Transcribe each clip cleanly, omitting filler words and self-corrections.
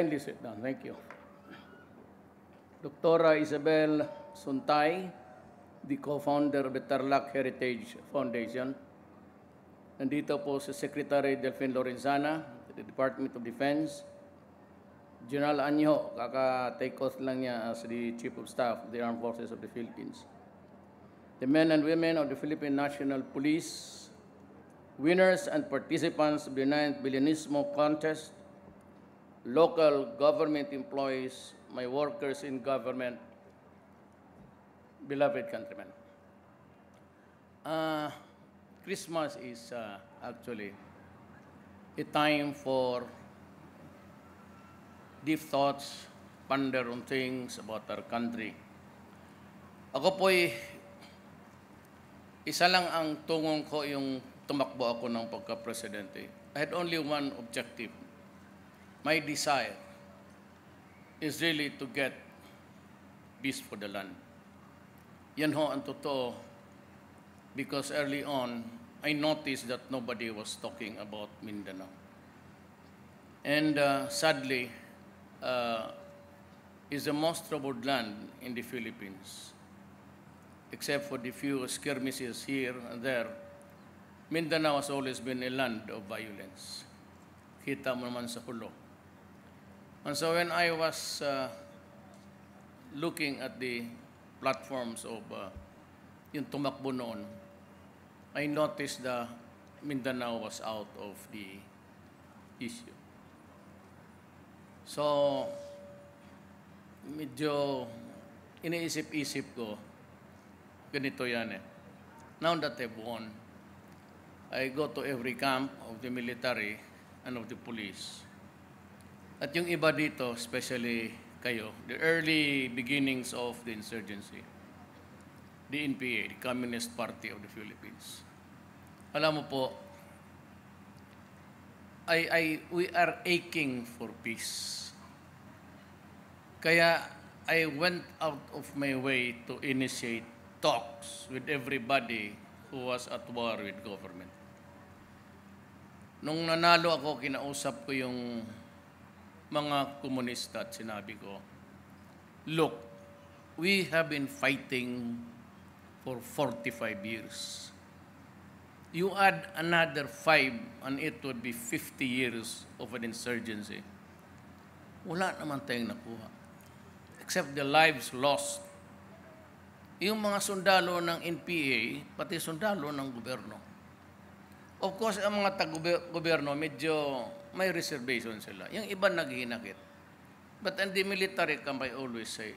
Kindly sit down. Thank you. Dr. Isabel Suntay, the co-founder of the Tarlac Heritage Foundation. Nandito po si Secretary Delfin Lorenzana, the Department of Defense. General Anyo, kaka-take oath lang niya as the Chief of Staff of the Armed Forces of the Philippines. The men and women of the Philippine National Police, winners and participants of the 9th Billionismo Contest, local government employees, my workers in government, beloved countrymen. Christmas is actually a time for deep thoughts, ponder on things about our country. Ako po'y isa lang ang tungong ko yung tumakbo ako ng pagka-presidente. I had only one objective. My desire is really to get peace for the land. Yan ho ang totoo, because early on, I noticed that nobody was talking about Mindanao. And sadly, is the most troubled land in the Philippines. Except for the few skirmishes here and there, Mindanao has always been a land of violence. Kita mo naman sa hulo. And so when I was looking at the platforms of yung tumakbo noon, I noticed that Mindanao was out of the issue. So, medyo iniisip-isip ko, ganito yan eh. Now that I've won, I go to every camp of the military and of the police. At yung iba dito, especially kayo, the early beginnings of the insurgency, the NPA, the Communist Party of the Philippines. Alam mo po, we are aching for peace. Kaya I went out of my way to initiate talks with everybody who was at war with government. Nung nanalo ako, kinausap ko yung mga komunista at sinabi ko, look, we have been fighting for 45 years. You add another 5 and it would be 50 years of an insurgency. Wala naman tayong nakuha. Except the lives lost. Yung mga sundalo ng NPA, pati sundalo ng gobyerno. Of course, ang mga taga-gobyerno, medyo may reservation sila. Yung iba naghihinakit. But in the military camp, I always say,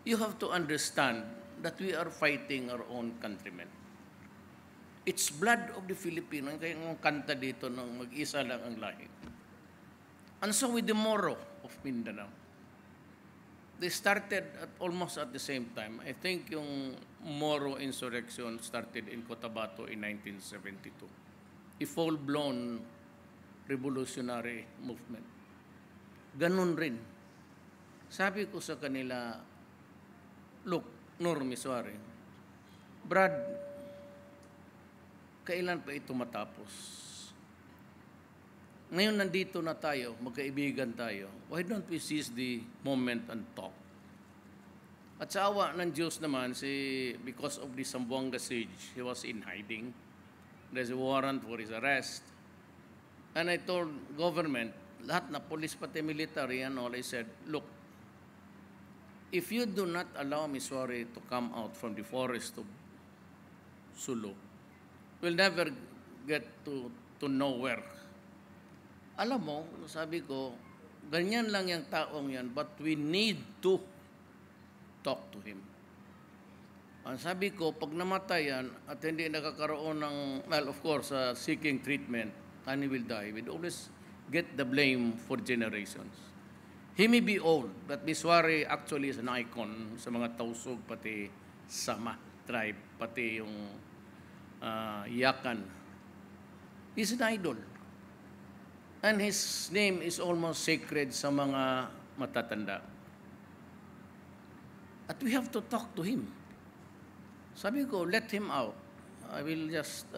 you have to understand that we are fighting our own countrymen. It's blood of the Filipino. Kaya ang kanta dito ng mag-isa lang ang lahi. And so with the Moro of Mindanao, they started almost at the same time. I think yung Moro insurrection started in Cotabato in 1972. A full-blown revolutionary movement. Ganun rin. Sabi ko sa kanila, look, Nur Miswari, Brad, kailan pa ito matapos? Ngayon nandito na tayo, magkaibigan tayo. Why don't we seize the moment and talk? At sa awa ng Diyos naman, because of the Zamboanga siege, he was in hiding. There's a warrant for his arrest. And I told government, lahat na police pati military and all, I said, look, if you do not allow Miswari to come out from the forest of Sulu, we'll never get to nowhere. Alam mo, sabi ko, ganyan lang yung taong yan, but we need to talk to him. Ang sabi ko, pag namatay yan at hindi nakakaroon ng, well, of course, seeking treatment, and he will die, we'd always get the blame for generations. He may be old, but Miswari actually is an icon sa mga Tausug, pati Sama tribe, pati yung Yakan. He's an idol. And his name is almost sacred sa mga matatanda. At we have to talk to him. Sabi ko, let him out. I will just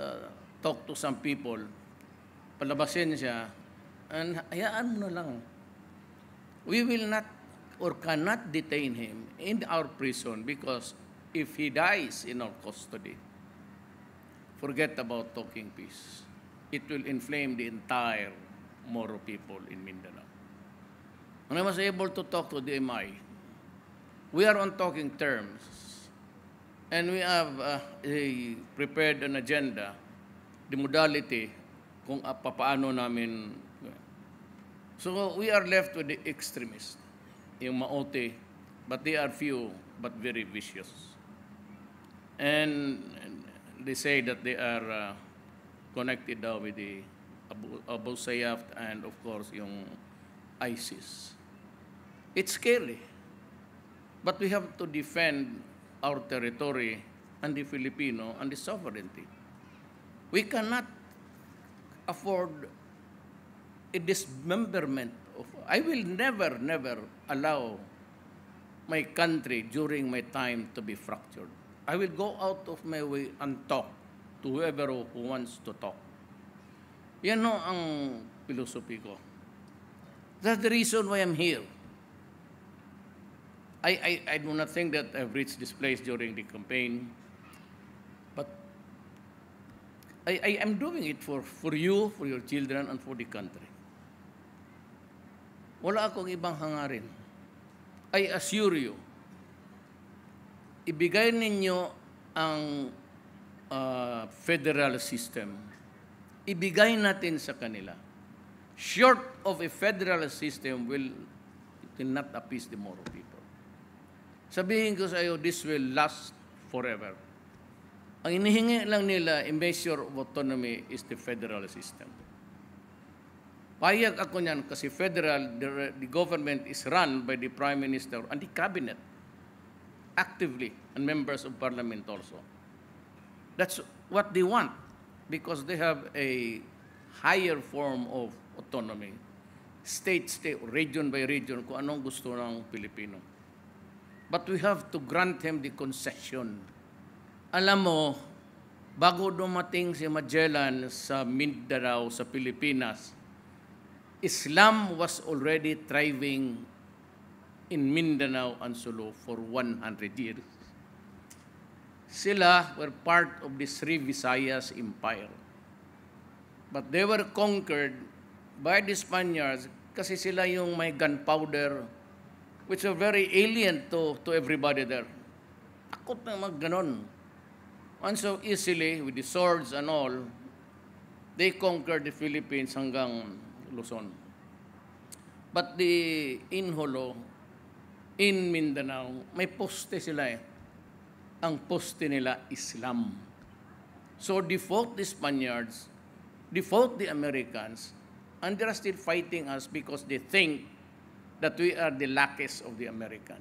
talk to some people. Palabasin siya. And hayaan mo na lang. We will not or cannot detain him in our prison because if he dies in our custody, forget about talking peace. It will inflame the entire Moro people in Mindanao. When I was able to talk to the MI, we are on talking terms, and we have prepared an agenda, the modality, kung papaano namin. So we are left with the extremists, yung maote, but they are few, but very vicious. And they say that they are connected now with the Abu Sayyaf and of course yung ISIS. It's scary, but we have to defend our territory and the Filipino and the sovereignty. We cannot afford a dismemberment of. I will never allow my country during my time to be fractured. I will go out of my way and talk to whoever who wants to talk. Yan no ang philosophy ko. That's the reason why I'm here. I do not think that I've reached this place during the campaign, but I am doing it for you, for your children, and for the country. Wala akong ibang hangarin. I assure you, ibigay ninyo ang federal system. Ibigay natin sa kanila. Short of a federal system will not appease the Moro people. Sabihin ko sa iyo, this will last forever. Ang inihingi lang nila, a measure of autonomy is the federal system. Payag ako niyan kasi federal, the government is run by the Prime Minister and the Cabinet actively and members of Parliament also. That's what they want because they have a higher form of autonomy. State, region by region, kung anong gusto ng Pilipino. But we have to grant him the concession. Alam mo, bago dumating si Magellan sa Mindanao, sa Pilipinas, Islam was already thriving in Mindanao and Sulu for 100 years. Sila were part of the Sri Visayas Empire. But they were conquered by the Spaniards kasi sila yung may gunpowder which are very alien to everybody there. Takot na mag-ganon. And so easily, with the swords and all, they conquered the Philippines hanggang Luzon. But the Inholo, in Mindanao, may poste sila eh. Ang poste nila, Islam. So default the Spaniards, default the Americans, and they're still fighting us because they think that we are the lackeys of the Americans.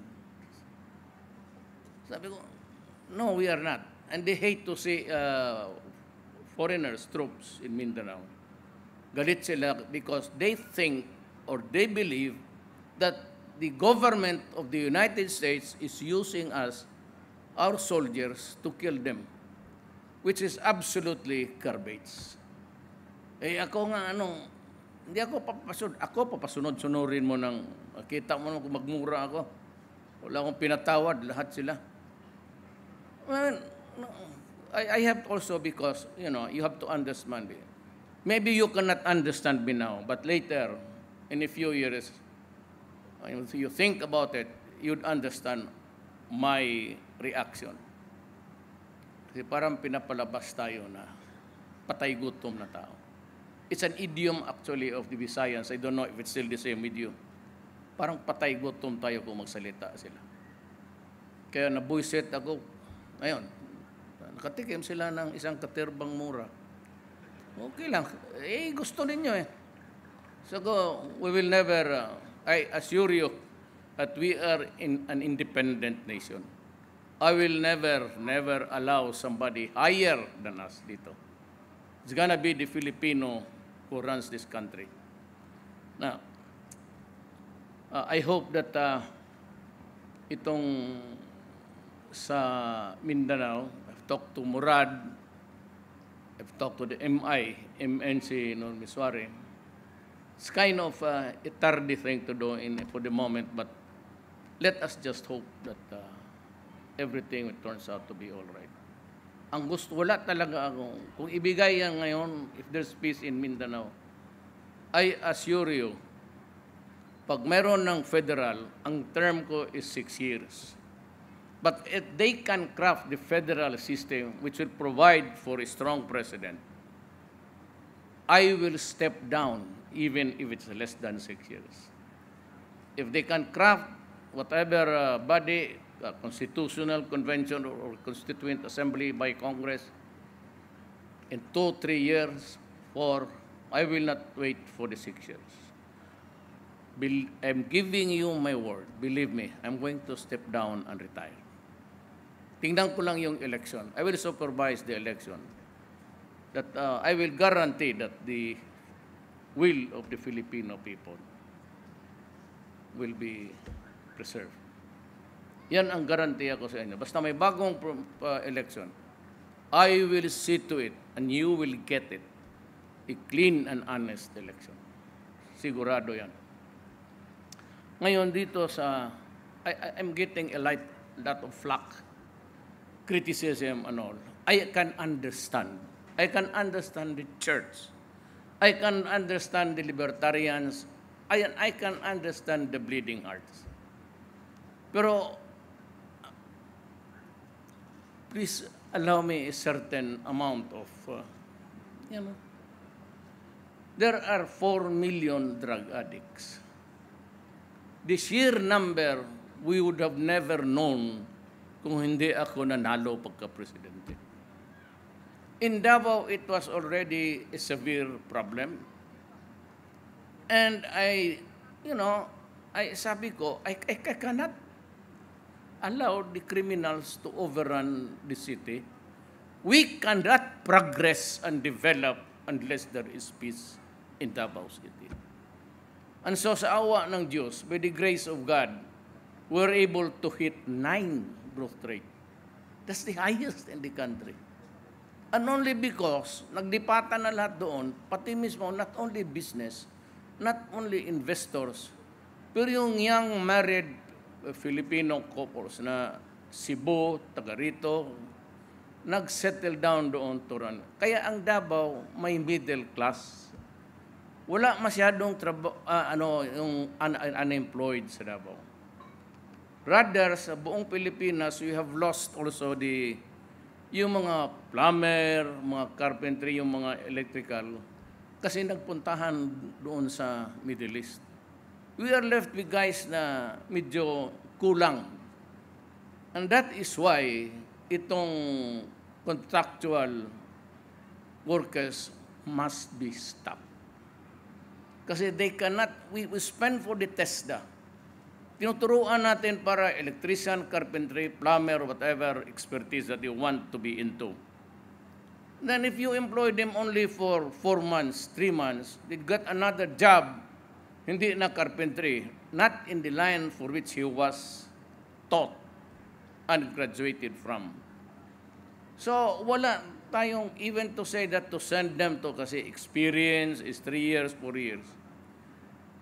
Sabi ko, no, we are not. And they hate to see foreigners, troops in Mindanao. Galit sila because they think or they believe that the government of the United States is using us, our soldiers, to kill them, which is absolutely garbage. Eh ako nga hindi ako papasunod-sunurin mo ng, kita mo nung magmura ako. Wala akong pinatawad, lahat sila. Well, I have also because, you have to understand me. Maybe you cannot understand me now, but later, in a few years, if you think about it, you'd understand my reaction. Kasi parang pinapalabas tayo na patay gutom na tao. It's an idiom actually of the Visayans. I don't know if it's still the same with you. Parang patay gutom tayo kung magsalita sila. Kaya nabuisit ako. Ayun, nakatikim sila ng isang katirbang mura. Okay lang. Gusto ninyo eh. So we will never, I assure you that we are in an independent nation. I will never allow somebody higher than us dito. It's gonna be the Filipino who runs this country. Now, I hope that itong sa Mindanao, I've talked to Murad, I've talked to the MNC Normiswari. It's kind of a tardy thing to do for the moment, but let us just hope that everything turns out to be all right. Ang gusto, wala talaga ako. Kung ibigay yan ngayon, if there's peace in Mindanao, I assure you, pag meron ng federal, ang term ko is 6 years. But if they can craft the federal system which will provide for a strong president, I will step down even if it's less than 6 years. If they can craft whatever body, constitutional convention or constituent assembly by Congress, in 2-3 years, I will not wait for the 6 years. I'm giving you my word. Believe me, I'm going to step down and retire. Tingnan ko lang yung election. I will supervise the election. That I will guarantee that the will of the Filipino people will be preserved. Yan ang garantiya ko sa inyo. Basta may bagong election, I will see to it and you will get it. A clean and honest election. Sigurado yan. Ngayon dito I'm getting a lot of flack, criticism and all. I can understand. I can understand the church. I can understand the libertarians. I can understand the bleeding hearts. Pero please allow me a certain amount of, there are 4 million drug addicts. The sheer number, we would have never known kung hindi ako nanalo pagka-presidente. In Davao, it was already a severe problem. And sabi ko, I cannot allow the criminals to overrun the city. We cannot progress and develop unless there is peace in Davao City. And so sa awa ng Diyos, by the grace of God, we're able to hit 9 growth rate. That's the highest in the country. And only because nagdipatan na lahat doon, pati mismo, not only business, not only investors, pero yung young married Filipino couples na Cebu, taga rito, nag-settle down doon to run. Kaya ang Davao may middle class. Wala masyadong yung unemployed sa Davao. Rather, sa buong Pilipinas, we have lost also yung mga plumber, mga carpentry, yung mga electrical, kasi nagpuntahan doon sa Middle East. We are left with guys na medyo kulang. And that is why itong contractual workers must be stopped. Kasi they cannot, we spend for the TESDA. Tinuturuan natin para electrician, carpentry, plumber, whatever expertise that you want to be into. Then if you employ them only for 4 months, 3 months, they got another job, hindi na carpentry, not in the line for which he was taught and graduated from. So wala tayong even to say that to send them to kasi experience is 3 years, 4 years.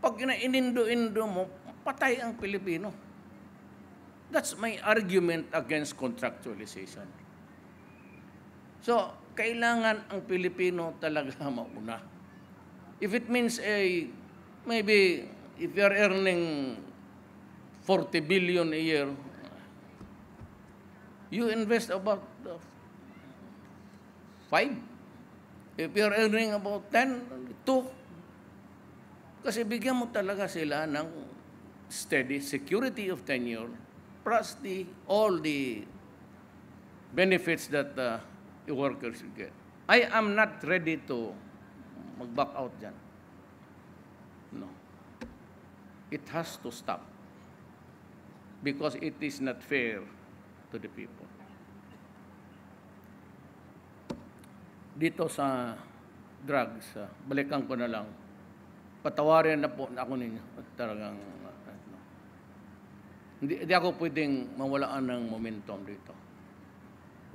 Pag inindo-indo mo, patay ang Pilipino. That's my argument against contractualization. So, kailangan ang Pilipino talaga mauna. If it means maybe if you are earning 40 billion a year, you invest about 5. If you are earning about 10, 2. Kasi bigyan mo talaga sila ng steady security of tenure plus all the benefits that the workers will get. I am not ready to mag-back out dyan. No. It has to stop because it is not fair to the people. Dito sa drugs, balikan ko na lang. Patawarin na po ako ninyo. Talagang hindi ako pwedeng mawalaan ng momentum dito.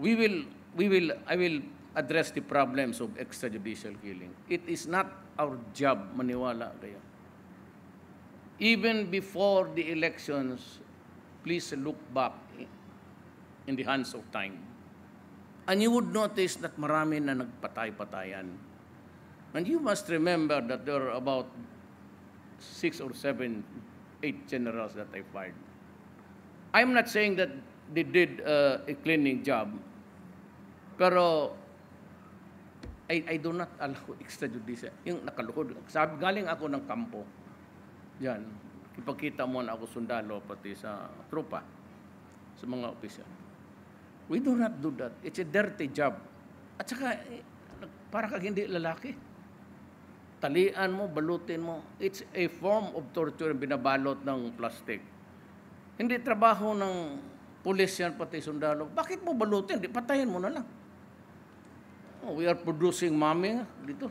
I will address the problems of extrajudicial killing. It is not our job, maniwala kayo. Even before the elections, please look back in the hands of time. And you would notice that marami na nagpatay-patayan. And you must remember that there are about 6 or 7, 8 generals that I fired. I'm not saying that they did a cleaning job, pero I do not allow extrajudicial. Yung nakalukod, sabi, galing ako ng kampo. Diyan, ipagkita mo na ako sundalo, pati sa tropa, sa mga opisyal. We do not do that. It's a dirty job. At saka, para kag hindi lalaki. Talian mo, balutin mo. It's a form of torture, binabalot ng plastic. Hindi trabaho ng pulis yan, pati sundalo. Bakit mo balutin? Di, patayin mo na lang. Oh, we are producing mami dito.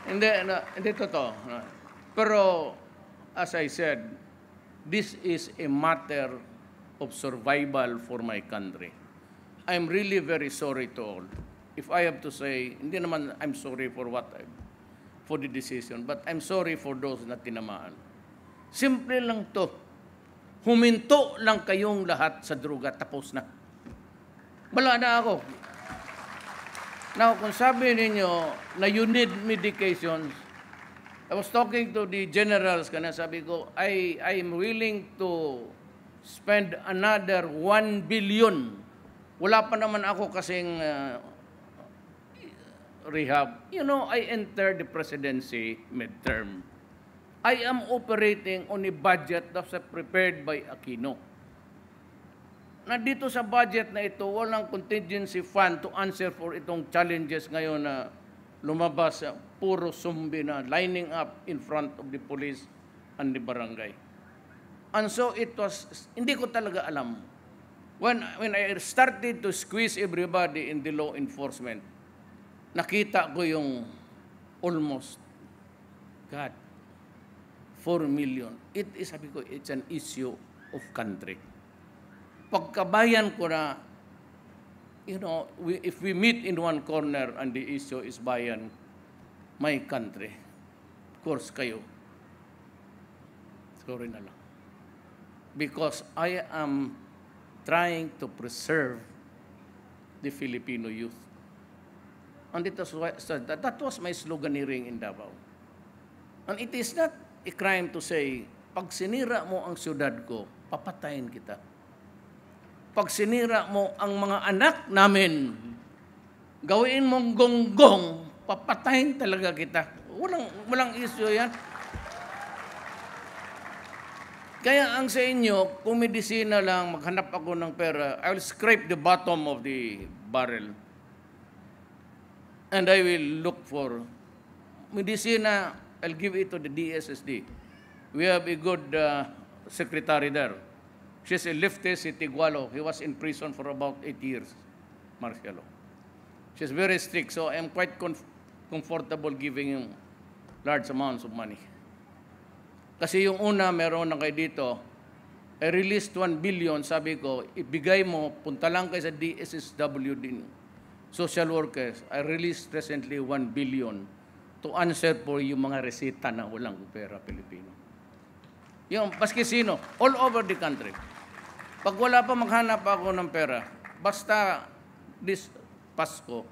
Hindi totoo. Pero, as I said, this is a matter of survival for my country. I'm really very sorry to all. If I have to say, hindi naman I'm sorry for for the decision, but I'm sorry for those na tinamaan. Simple lang to. Huminto lang kayong lahat sa droga, tapos na. Wala na ako. Now, kung sabi ninyo na you need medications, I was talking to the generals, kana sabi ko, I'm willing to spend another 1 billion. Wala pa naman ako kasing rehab. You know, I entered the presidency midterm. I am operating on a budget that's prepared by Aquino. Na dito sa budget na ito, walang contingency fund to answer for itong challenges ngayon na lumabas, puro zombie na lining up in front of the police and the barangay. And so it was, hindi ko talaga alam. When I started to squeeze everybody in the law enforcement, nakita ko yung almost, God, 4 million. It is, sabi ko, it's an issue of country. Pagkabayan ko na, you know, if we meet in one corner and the issue is bayan, my country, of course kayo, sorry na lang. Because I am trying to preserve the Filipino youth. And that was my sloganeering in Davao. And it is not a crime to say, pag sinira mo ang syudad ko, papatayin kita. Pag sinira mo ang mga anak namin, gawin mong gonggong, papatayin talaga kita. Walang issue yan. Kaya ang sa inyo, kung medisina lang, maghanap ako ng pera, I will scrape the bottom of the barrel. And I will look for medisina. I'll give it to the DSSD. We have a good secretary there. She's a leftist, si Tigualo. He was in prison for about 8 years, Marcialo. She's very strict, so I'm quite comfortable giving him large amounts of money. Kasi yung una, meron na kayo dito, I released 1 billion, sabi ko, ibigay mo, punta lang kayo sa DSSW din, social workers. I released recently 1 billion to answer for yung mga resita na walang pera Pilipino. Yung paski sino, all over the country. Pag wala pa maghanap ako ng pera, basta this Pasko,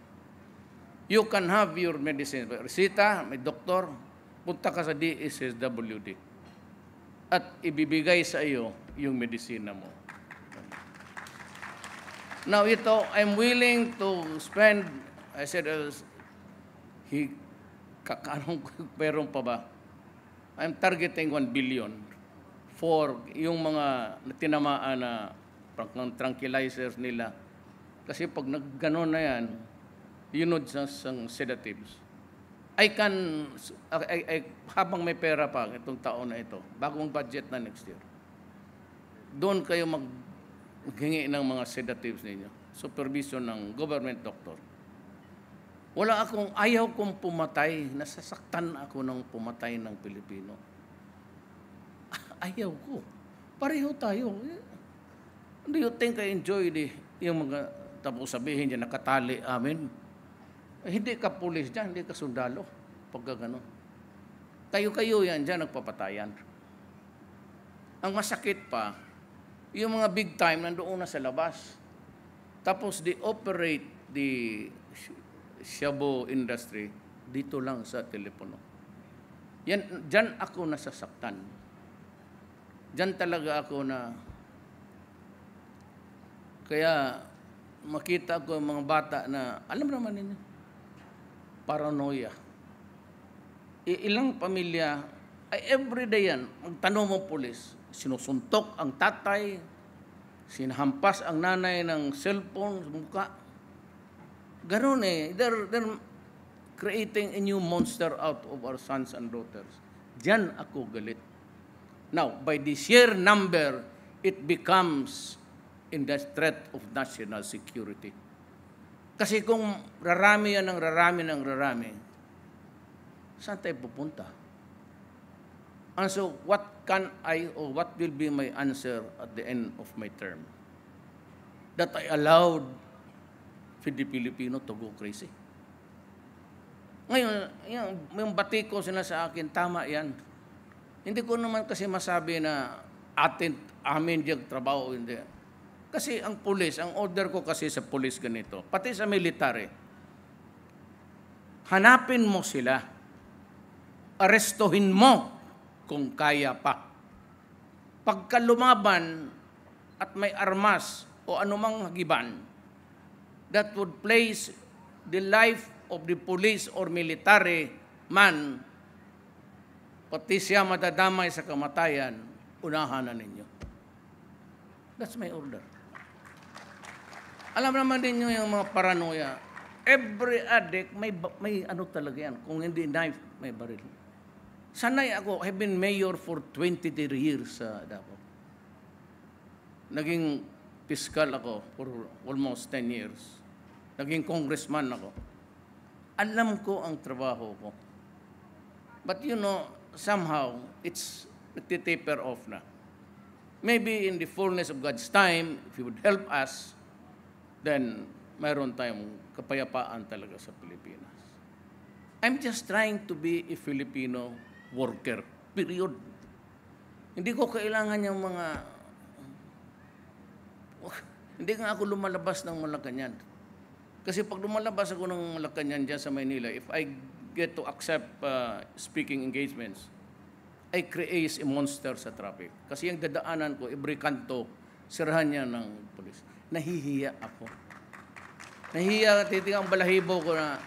you can have your medicine. Resita, may doktor, punta ka sa DSSWD. At ibibigay sa iyo yung medisina mo. Now ito, I'm willing to spend, I said, anong perong pa ba? I'm targeting 1 billion for yung mga tinamaan na tranquilizers nila. Kasi pag nagganon na yan, yunod sa sedatives. Habang may pera pa itong taon na ito, bagong budget na next year, doon kayo maghingi ng mga sedatives ninyo. Supervision ng government doctor. Ayaw kong pumatay, nasasaktan ako ng pumatay ng Pilipino. Ayaw ko. Pareho tayo. Do you think I enjoy the yung mga, tapos sabihin niya, nakatali amin. Hindi ka pulis dyan, hindi ka sundalo. Pagka gano'n. Kayo-kayo yan dyan, nagpapatayan. Ang masakit pa, yung mga big time nandoon na sa labas. Tapos they operate the shabu industry dito lang sa telepono. Yan, dyan ako nasasaktan. Dyan talaga ako na, kaya makita ko mga bata na, alam naman ninyo, paranoia. Ilang pamilya, ay everyday yan, magtanong mo pulis, sinusuntok ang tatay, sinahampas ang nanay ng cellphone sa mukha. Ganun eh. They're creating a new monster out of our sons and daughters. Diyan ako galit. Now, by the sheer number, it becomes in the threat of national security. Kasi kung rarami yan ng rarami, saan tayo pupunta? And so, what can I or what will be my answer at the end of my term? That I allowed the Filipino to go crazy. Ngayon, yung bati ko sila sa akin, tama yan. Hindi ko naman kasi masabi na amin diyang trabaho, hindi. Kasi ang pulis, ang order ko kasi sa pulis ganito, pati sa military, hanapin mo sila, arestuhin mo kung kaya pa. Pagka lumaban at may armas o anumang hagiban, that would place the life of the police or military man, pati siya madadamay sa kamatayan, unahan na ninyo. That's my order. Alam naman ninyo yung mga paranoia. Every addict, may ano talaga yan. Kung hindi knife, may baril. Sanay ako, I've been mayor for 23 years sa Davao. Naging fiscal ako for almost 10 years. Naging congressman ako. Alam ko ang trabaho ko. But you know, somehow, it's nagtitaper off na. Maybe in the fullness of God's time, if He would help us, then mayroon tayong kapayapaan talaga sa Pilipinas. I'm just trying to be a Filipino worker, period. Hindi ko kailangan yung mga... Hindi nga ako lumalabas ng Malacanang. Kasi pag lumalabas ako ng Malacanang dyan sa Maynila, if I get to accept speaking engagements, I create a monster sa traffic. Kasi yung dadaanan ko, every kanto, sirahan niya ng polis. Nahihiya ako. Nahihiya, titingang balahibo ko na,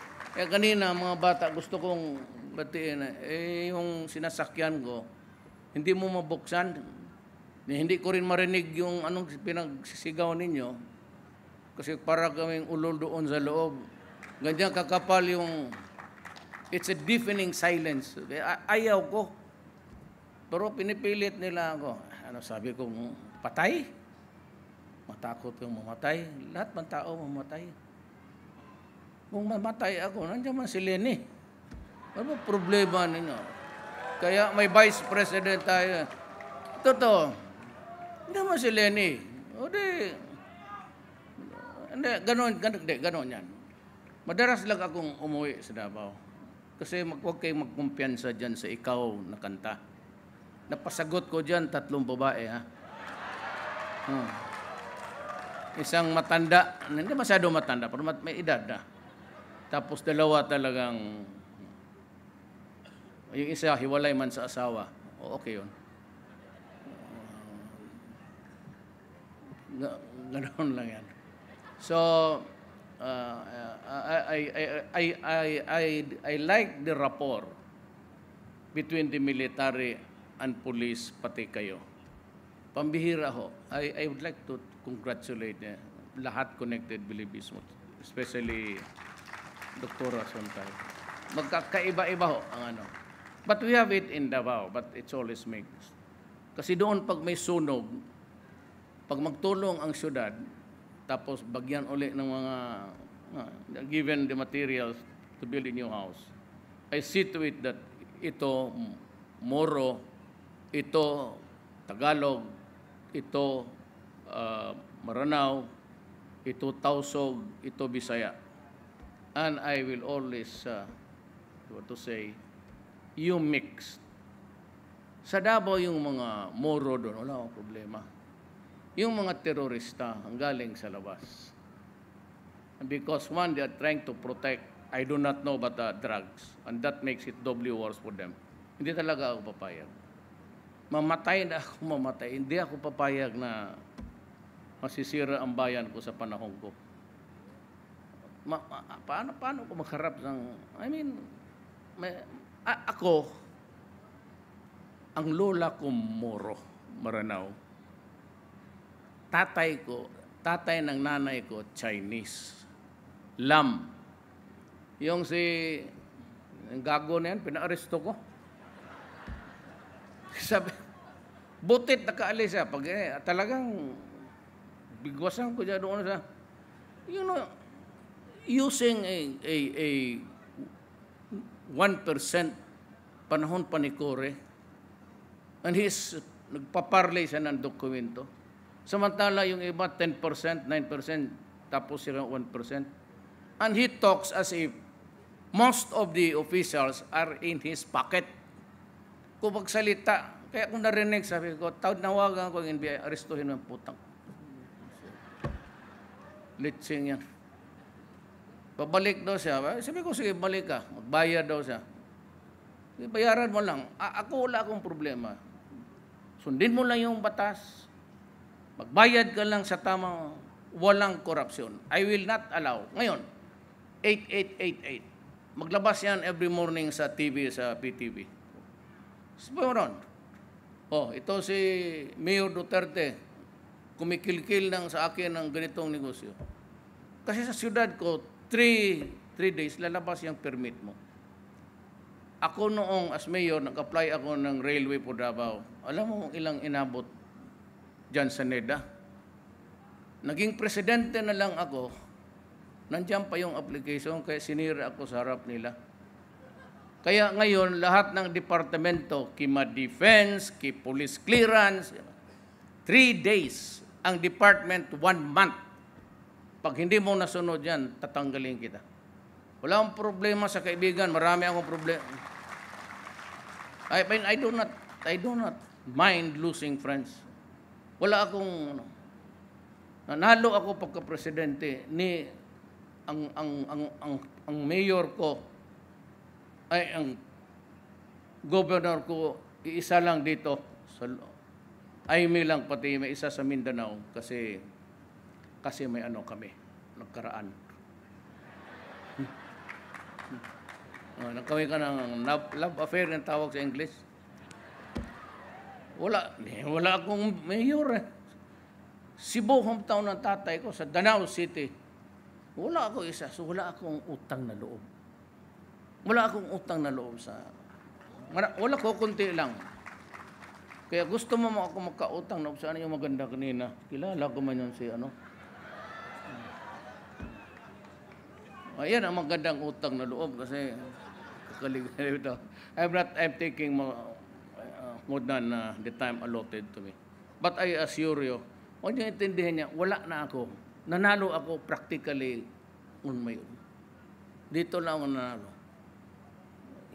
kanina mga bata gusto kong batiin, yung sinasakyan ko, hindi mo mabuksan, hindi ko rin marinig yung anong pinagsisigaw ninyo, kasi para kaming ulol doon sa loob. Ganyan kakapal yung, it's a deafening silence. Ayaw ko. Pero pinipilit nila ako. Ano sabi ko, patay? Matakot kong mamatay. Lahat ng tao mamatay. Kung mamatay ako, nandiyan man si Leni. Ano problema ninyo? Kaya may vice president tayo. Totoo. Hindi man si Leni. O di, ganon yan. Madalas lang akong umuwi sa Davao. Kasi huwag kayong magkumpiyansa dyan sa ikaw na kanta. Napasagot ko dyan, 3 babae, ha? Isang matanda, hindi masyado matanda, pero may edad na. Tapos 2 talagang, yung isa, hiwalay man sa asawa. O, okay yun. Ganoon lang yan. So, I like the rapport between the military and police, pati kayo. Pambihira ho. I would like to congratulate lahat connected bilibismo, especially Dr. Sontay. Magkakaiba-iba ho ang ano. But we have it in Davao, but it's always mixed. Kasi doon pag may sunog, pag magtulong ang syudad, tapos bagyan uli ng mga, given the materials to build a new house, I see to it that ito, Moro, ito, Tagalog, ito, Maranao, ito Tausog, ito Bisaya. And I will always, what to say, you mix. Sa Davao yung mga Moro doon, wala akong problema. Yung mga terorista ang galing sa labas. Because one, they are trying to protect, I do not know about drugs, and that makes it doubly worse for them. Hindi talaga ako papayag. Mamatay na ako mamatay. Hindi ako papayag na masisira ang bayan ko sa panahon ko. Paano ko magharap ng, ako, ang lola ko Moro, Maranao. Tatay ng nanay ko, Chinese. Lam. Yung yung gago na yan, pina-aresto ko. Sabi, butit nakaalis siya. Pag talagang bigwasan ko dyan doon sa, using a 1% panahon pa ni Core, and nagpaparlay siya ng dokumento. Samantala yung iba 10%, 9%, tapos sila 1%. And he talks as if most of the officials are in his pocket. Kung magsalita, kaya kung narinig, sabi ko, nawagan ko ng NBI, arestuhin ng putang. Litsing yan. Pabalik daw siya. Sabi ko, sige, balik ka. Magbayad daw siya. Sige, bayaran mo lang. Ako wala akong problema. Sundin mo lang yung batas. Magbayad ka lang sa tamang walang korupsyon. I will not allow. Ngayon, 8888. Maglabas yan every morning sa TV, sa PTV. Sabi ito si Mayor Duterte, kumikilkil sa akin ng ganitong negosyo. Kasi sa siyudad ko, 3 days, lalabas yung permit mo. Ako noong as mayor, nag-apply ako ng railway po Davao. Alam mo ilang inabot dyan sa NEDA? Naging presidente na lang ako, nandiyan pa yung application, kaya sinira ako sa harap nila. Kaya ngayon, lahat ng departamento, kima defense, police clearance, 3 days. Ang department, 1 month. Pag hindi mo nasunod yan, tatanggalin kita. Wala akong problema sa kaibigan, marami akong problema. I do not mind losing friends. Wala akong, nanalo ako pagka-presidente ni ang mayor ko ay ang governor ko iisa lang dito ay may lang pati may isa sa Mindanao kasi may kami nagkaraan. Nagkawin ka ng love affair ng tawag sa English. Wala akong mayor eh. Cebu, hometown ng tatay ko sa Danao City. Wala ako isa, so wala akong utang na loob. Wala akong utang na loob wala ko, kunti lang. Kaya gusto mo ako magkautang na loob sa yung maganda kanina. Kilala ko man yun Ayan ang magandang utang na loob kasi I'm taking more than the time allotted to me. But I assure you, huwag niyo intindihan niya, wala na ako. Nanalo ako practically on my own. Dito lang ako nanalo.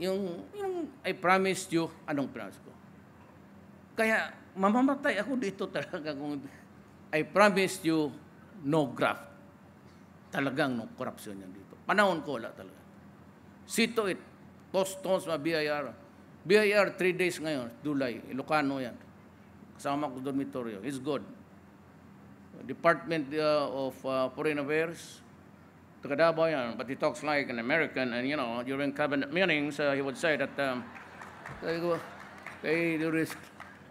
Yung I promised you, anong promise ko? Kaya mamamatay ako dito talaga kung I promised you no graft. Talagang no corruption yan dito. Panahon ko wala talaga. See to it. Tons BIR. BIR 3 days ngayon, Dulay, Ilocano yan. Kasama ko dormitoryo. It's good. Department of Foreign Affairs, taga Davao yan, but he talks like an American, and during cabinet meetings, he would say that,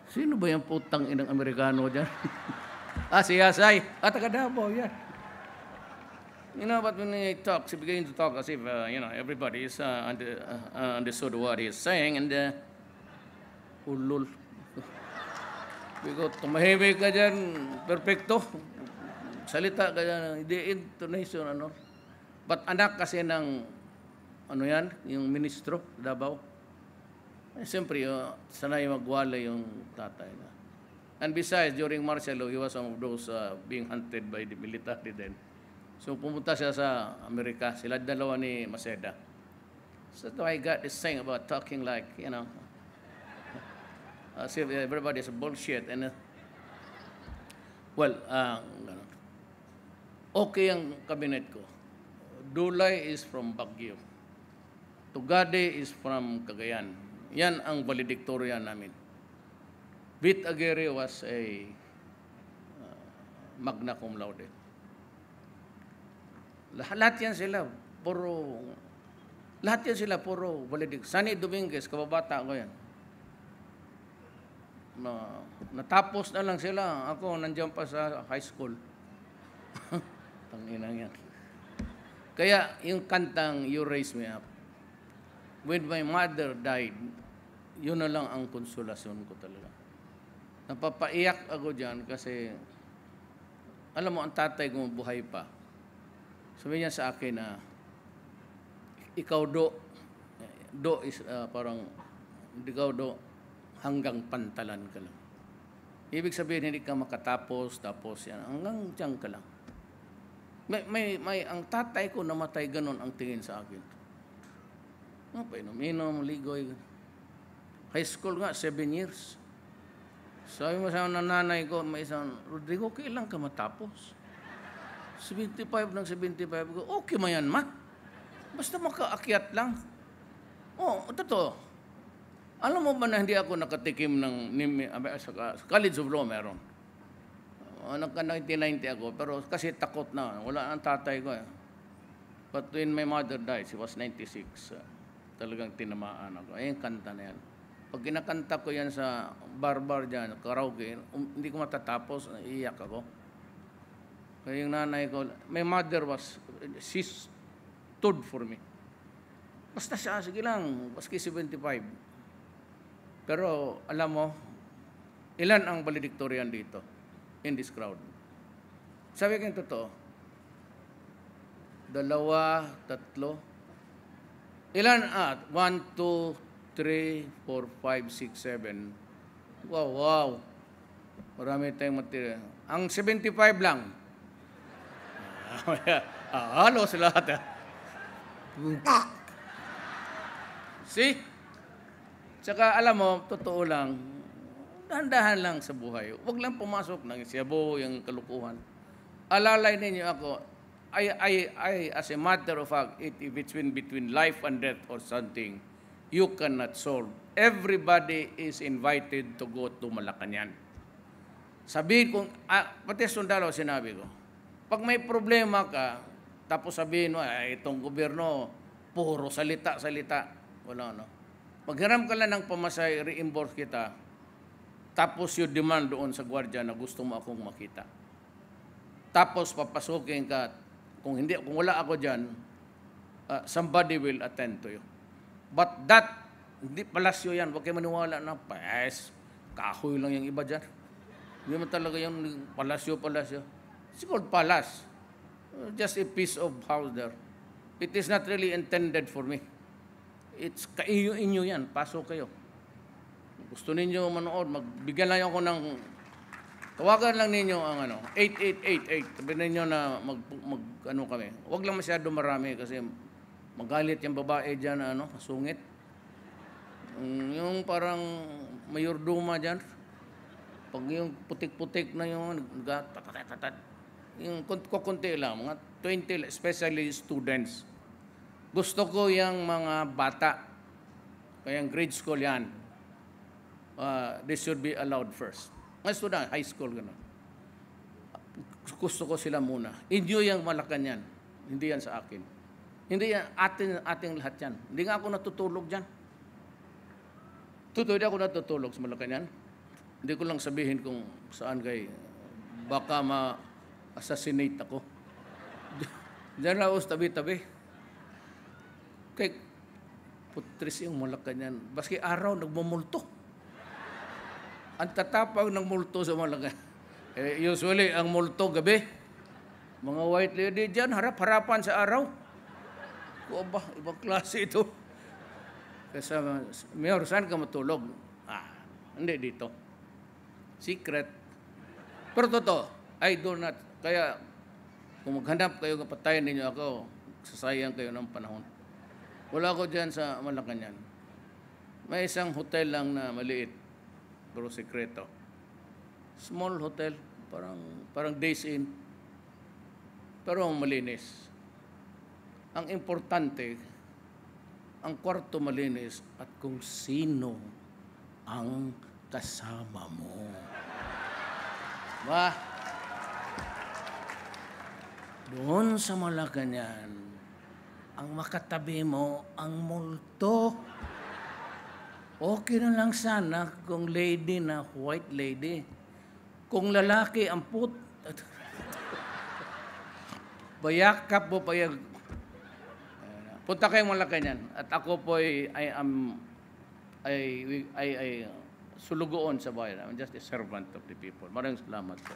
sino ba yung putang inang Amerikano dyan? Si Yasay, taga Davao yan. But when he talks, he begins to talk as if, everybody is understood what he's saying, and ulul. Because tumahimik ka dyan, perfecto. Salita ka dyan, hindi intonation, But anak kasi ng, yung ministro, Davao. Siyempre, sanay magwala yung tatay na. And besides, during martial law, he was one of those being hunted by the military then. So pumunta siya sa Amerika, sila dalawa ni Maceda. So I got this thing about talking like, as if everybody is bullshit. And, okay ang kabinet ko. Dulay is from Baguio. Tugade is from Cagayan. Yan ang valedictorian namin. Bit Aguirre was a magna cum laude. Lahat yan sila, puro valedictorian. Sunny Dominguez, kababata ko yan. Natapos na lang sila. Ako, nandiyan pa sa high school. Tanginang yan. Kaya, yung kantang You Raise Me Up, when my mother died, yun na lang ang konsolasyon ko talaga. Napapaiyak ako dyan kasi, alam mo, ang tatay ko buhay pa. Sabi niya sa akin na, ikaw do is parang, ikaw do, hanggang pantalan ka lang. Ibig sabihin, hindi ka makatapos, tapos yan, hanggang dyan ka lang. Ang tatay ko namatay ganon ang tingin sa akin. Painom-inom, ligoy. High school nga, 7 years. Sabi mo sa nanay ko, may isang, Rodrigo, kailan ka matapos? 75 ng 75 ko, okay mo yan, ma. Basta makaakyat lang. Totoo. Alam mo ba na hindi ako nakatikim sa College of Law meron? 1990 ako, pero kasi takot na. Wala ang tatay ko. But when my mother died, she was 96. Talagang tinamaan ako. Yung kanta na yan. Pag kinakanta ko yan sa bar dyan, karaoke, hindi ko matatapos, iiyak ako. Kaya yung nanay ko, my mother she stood for me. Basta siya, sige lang, maski 75. Pero alam mo, ilan ang valedictorian dito in this crowd? Sabi ko yung totoo. 2, 3. Ilan? 1, 2, 3, 4, 5, 6, 7. Wow. Marami tayong material. Ang 75 lang. Halos lahat. See? Tsaka alam mo, totoo lang, dahan-dahan lang sa buhay. Huwag lang pumasok ng siyabo, yung kalukuhan. Alalay ninyo ako, I as a matter of fact, if it's between life and death or something, you cannot solve. Everybody is invited to go to Malacanang. Sabihin kong, pati sundalo sinabi ko, pag may problema ka, tapos sabihin mo, itong gobyerno, puro salita. Wala, no? Maghiram ka lang ng pamasay, reimburse kita, tapos yung demand doon sa gwardiya na gusto mo akong makita. Tapos papasukin ka, kung wala ako dyan, somebody will attend to you. But that, hindi palasyo yan, huwag kayo maniwala na, kahoy lang yung iba dyan. Hindi mo talaga yung palasyo. It's called palace. Just a piece of house there. It is not really intended for me. It's inyo yan. Pasok kayo. Gusto ninyo manood, magbigyan lang ako ng, tawagan lang ninyo ang 8888. Sabihin ninyo na kami. Huwag lang masyado marami kasi magalit yung babae dyan na sungit. Yung parang mayorduma dyan. Pag yung putik-putik na yung yung kukunti lang, mga 20, especially students. Gusto ko yung mga bata, kaya grade school yan, they should be allowed first. Mga student, high school, gano'n. Gusto ko sila muna. Inyo yung Malacanang, hindi yan sa akin. Hindi yan, ating lahat yan. Hindi nga ako natutulog dyan. Hindi ako natutulog sa Malacanang. Hindi ko lang sabihin kung saan baka ma-assassinate ako. Diyan lang ako tabi-tabi. Kay putris yung Malacanang. Baski araw, nagmumulto. Ang tatapang ng multo sa Malacanang. Usually, ang multo gabi. Mga white lady dyan, harap-harapan sa araw. Ibang klase ito. Kasi, Mayor, saan ka matulog? Hindi dito. Secret. Pero totoo, I do not. Kaya, kung maghanap kayo, patayin ninyo ako, sasayang kayo ng panahon. Wala ko dyan sa Malacanang. May isang hotel lang na maliit, pero sekreto. Small hotel, parang days in. Pero malinis. Ang importante, ang kwarto malinis at kung sino ang kasama mo. Ba? Doon sa Malacanang, ang makatabi mo ang multo. Okay na lang sana kung lady na white lady. Kung lalaki ang bayakap mo payag. Punta kayong Malacanang at ako po ay sulugoon sa bayan. I'm just a servant of the people. Maraming salamat po.